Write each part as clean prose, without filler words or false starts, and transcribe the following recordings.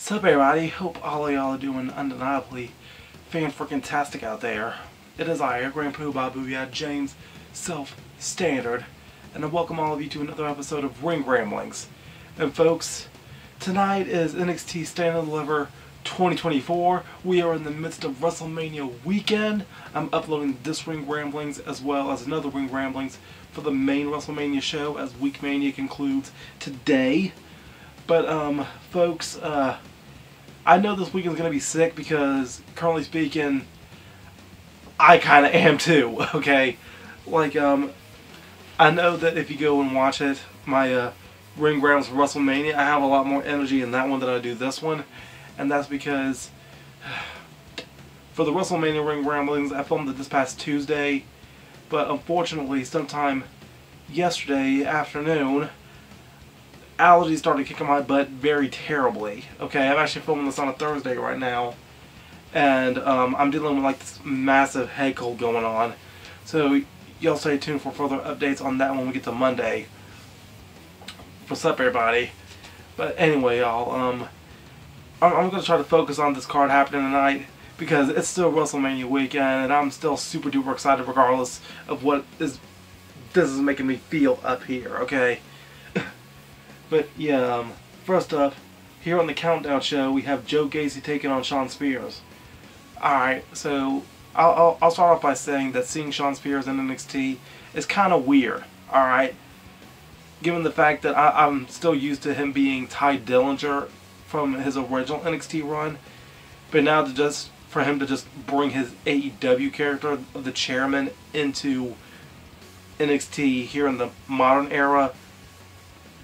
Sup everybody, hope all of y'all are doing undeniably fan-freaking-tastic out there. It is I, your Grandpa Babu, James SelfStandard, and I welcome all of you to another episode of Ring Ramblings. And folks, tonight is NXT Stand and Deliver 2024. We are in the midst of Wrestlemania weekend. I'm uploading this Ring Ramblings as well as another Ring Ramblings for the main Wrestlemania show as Weekmania concludes today. But, folks, I know this weekend's going to be sick because, currently speaking, I kind of am too, okay? Like, I know that if you go and watch it, my Ring Ramblings for WrestleMania, I have a lot more energy in that one than I do this one. And that's because, for the WrestleMania Ring Ramblings, I filmed it this past Tuesday. But unfortunately, sometime yesterday afternoon, allergies started kicking my butt very terribly. Okay, I'm actually filming this on a Thursday right now, and I'm dealing with like this massive head cold going on. So y'all stay tuned for further updates on that when we get to Monday. What's up, everybody? But anyway, y'all, I'm gonna try to focus on this card happening tonight because it's still WrestleMania weekend, and I'm still super duper excited regardless of what this is making me feel up here. Okay. But yeah, first up, here on the Countdown show, we have Joe Gacy taking on Shawn Spears. Alright, so I'll start off by saying that seeing Shawn Spears in NXT is kind of weird, alright? Given the fact that I'm still used to him being Ty Dillinger from his original NXT run, but now for him to just bring his AEW character of the chairman into NXT here in the modern era,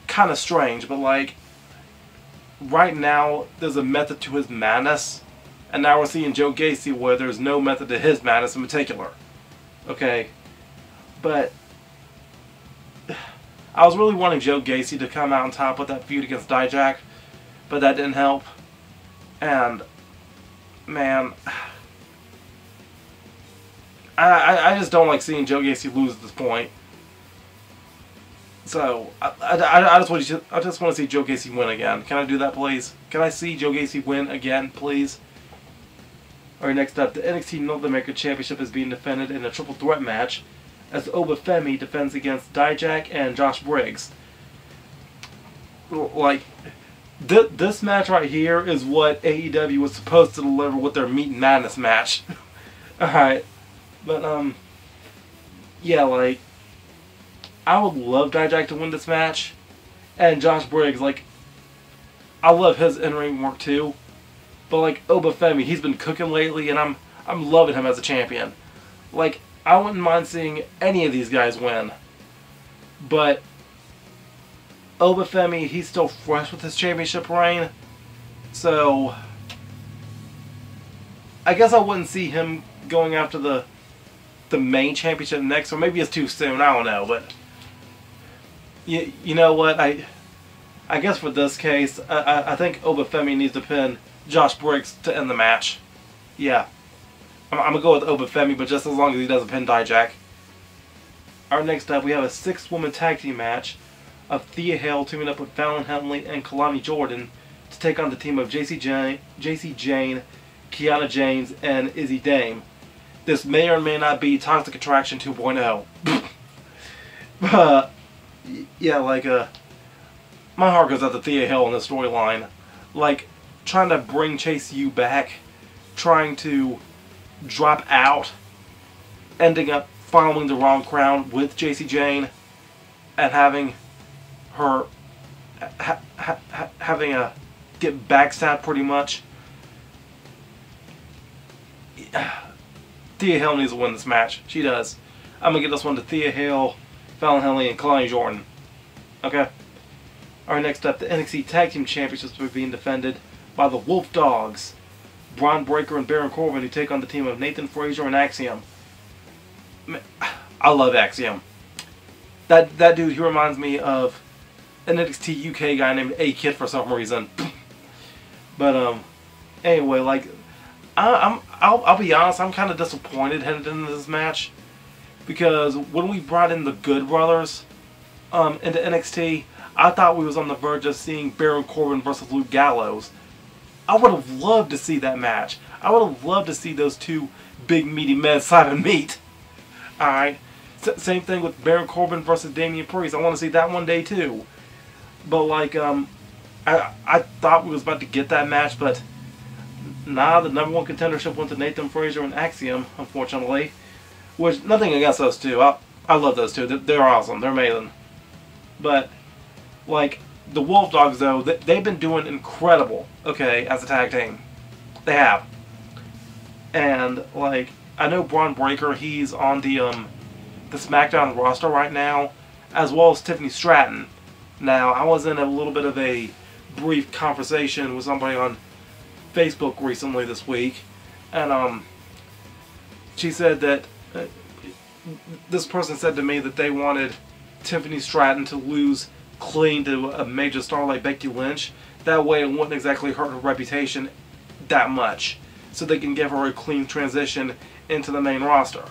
kind of strange. But like, right now there's a method to his madness, and now we're seeing Joe Gacy where there's no method to his madness in particular. Okay, but I was really wanting Joe Gacy to come out on top with that feud against Dijak, but that didn't help. And man, I just don't like seeing Joe Gacy lose at this point. So, I just want to see Joe Gacy win again. Can I do that, please? Can I see Joe Gacy win again, please? Alright, next up, the NXT North American Championship is being defended in a triple threat match as Obafemi defends against Dijak and Josh Briggs. Like, this match right here is what AEW was supposed to deliver with their Meat and Madness match. Alright, but, yeah, like, I would love Dijak to win this match, and Josh Briggs, like, I love his in-ring work too, but like Obafemi, he's been cooking lately, and I'm loving him as a champion. Like, I wouldn't mind seeing any of these guys win, but Obafemi, he's still fresh with his championship reign, so I guess I wouldn't see him going after the main championship next, or maybe it's too soon, I don't know, but you know what, I guess for this case, I think Obafemi needs to pin Josh Briggs to end the match. Yeah. I'm going to go with Obafemi, but just as long as he doesn't pin Dijak. Alright, next up, we have a 6-woman tag team match of Thea Hale teaming up with Fallon Henley and Kalani Jordan to take on the team of JC Jane, Kiana James, and Izzy Dame. This may or may not be Toxic Attraction 2.0. Yeah, like, my heart goes out to Thea Hale in this storyline. Like, trying to bring Chase U back, trying to drop out, ending up following the wrong crowd with JC Jane, and having her, having a get backstabbed pretty much. Thea Hale needs to win this match. She does. I'm going to give this one to Thea Hale, Fallon Henley, and Kalani Jordan. Okay? Alright, next up, the NXT Tag Team Championships are being defended by the Wolf Dogs, Braun Breaker and Baron Corbin, who take on the team of Nathan Frazier and Axiom. Man, I love Axiom. That dude, he reminds me of an NXT UK guy named A-Kid for some reason. But, anyway, like, I'll be honest, I'm kind of disappointed headed into this match, because when we brought in the Good Brothers into NXT, I thought we was on the verge of seeing Baron Corbin versus Luke Gallows. I would have loved to see that match. I would have loved to see those two big meaty men Simon meet. Alright. Same thing with Baron Corbin versus Damian Priest. I want to see that one day too. But like, I thought we was about to get that match, but nah, the #1 contendership went to Nathan Frazier and Axiom, unfortunately. Which, nothing against those two. I love those two. They're awesome. They're amazing. But, like, the Wolf Dogs, though, they've been doing incredible, okay, as a tag team. They have. And, like, I know Braun Breaker, he's on the SmackDown roster right now, as well as Tiffany Stratton. Now, I was in a little bit of a brief conversation with somebody on Facebook recently this week, and she said that this person said to me that they wanted Tiffany Stratton to lose clean to a major star like Becky Lynch. That way it wouldn't exactly hurt her reputation that much, so they can give her a clean transition into the main roster.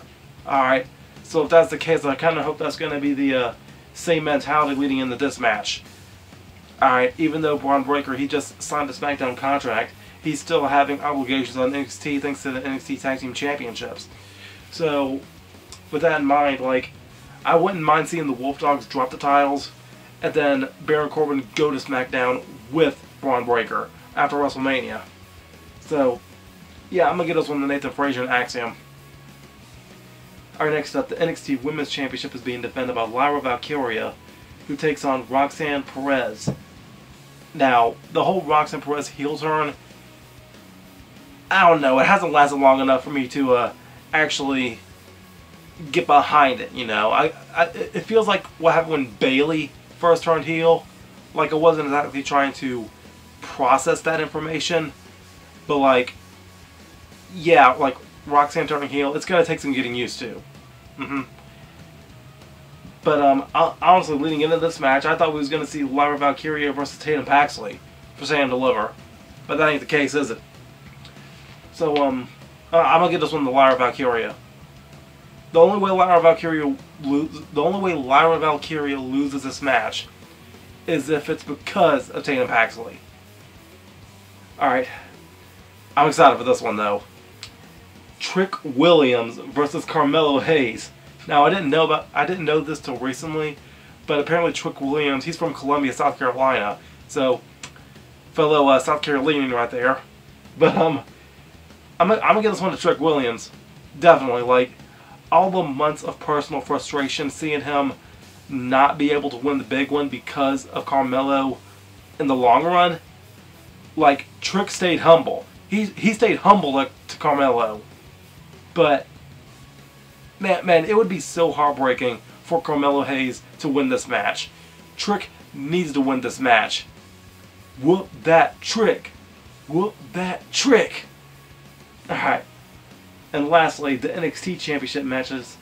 Alright, so if that's the case, I kind of hope that's going to be the same mentality leading into this match. Alright, even though Braun Breaker, he just signed a SmackDown contract, he's still having obligations on NXT thanks to the NXT Tag Team Championships. So, with that in mind, like, I wouldn't mind seeing the Wolf Dogs drop the titles and then Baron Corbin go to SmackDown with Braun Breaker after WrestleMania. So, yeah, I'm going to get this one to Nathan Frazier and Axiom. Alright, next up, the NXT Women's Championship is being defended by Lyra Valkyria, who takes on Roxanne Perez. Now, the whole Roxanne Perez heel turn, I don't know, it hasn't lasted long enough for me to actually get behind it, you know. It feels like what happened when Bayley first turned heel. Like, I wasn't exactly trying to process that information, but like, yeah, like Roxanne turning heel, it's gonna take some getting used to. But honestly, leading into this match, I thought we was gonna see Lyra Valkyria versus Tatum Paxley for Sam Deliver, but that ain't the case, is it? So I'm gonna get this one to Lyra Valkyria. The only way Lyra Valkyria loses this match is if it's because of Tatum Paxley. Alright. I'm excited for this one though. Trick Williams versus Carmelo Hayes. Now I didn't know this till recently, but apparently Trick Williams, he's from Columbia, South Carolina. So fellow South Carolinian right there. But I'm gonna get this one to Trick Williams. Definitely. Like, all the months of personal frustration seeing him not be able to win the big one because of Carmelo in the long run, like, Trick stayed humble. He stayed humble to Carmelo. But man, it would be so heartbreaking for Carmelo Hayes to win this match. Trick needs to win this match. Whoop that Trick. Whoop that Trick. Alright. And lastly, the NXT Championship matches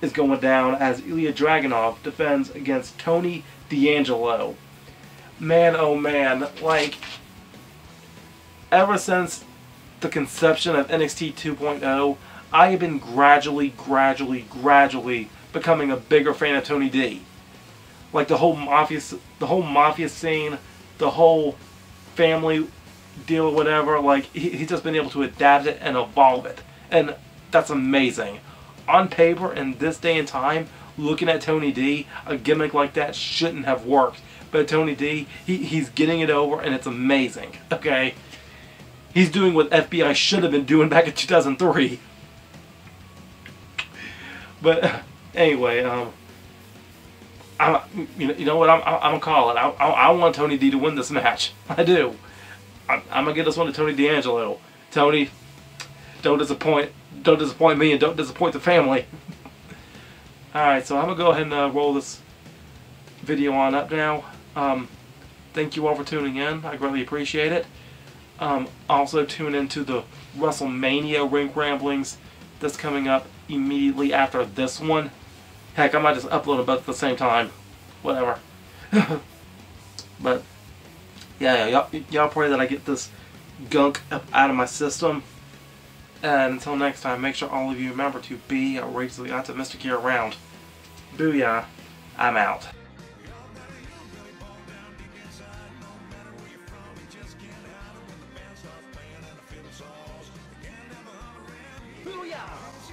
is going down as Ilya Dragunov defends against Tony D'Angelo. Man, oh man, like, ever since the conception of NXT 2.0, I have been gradually becoming a bigger fan of Tony D. Like, the whole mafia scene, the whole family deal, whatever, like, he's just been able to adapt it and evolve it, and that's amazing. On paper, in this day and time, looking at Tony D, a gimmick like that shouldn't have worked, but Tony D, he's getting it over, and it's amazing. Okay, he's doing what FBI should have been doing back in 2003. But anyway, you know what, I'm gonna call it. I want Tony D to win this match. I do. I'm gonna get this one to Tony D'Angelo. Tony, don't disappoint me and don't disappoint the family. Alright, so I'm gonna go ahead and roll this video on up now. Thank you all for tuning in. I greatly appreciate it. Also tune into the WrestleMania Ring Ramblings that's coming up immediately after this one. Heck, I might just upload them both at the same time. Whatever. But yeah, y'all pray that I get this gunk up out of my system. And until next time, make sure all of you remember to be outrageously optimistic year round. Booyah. I'm out. Booyah!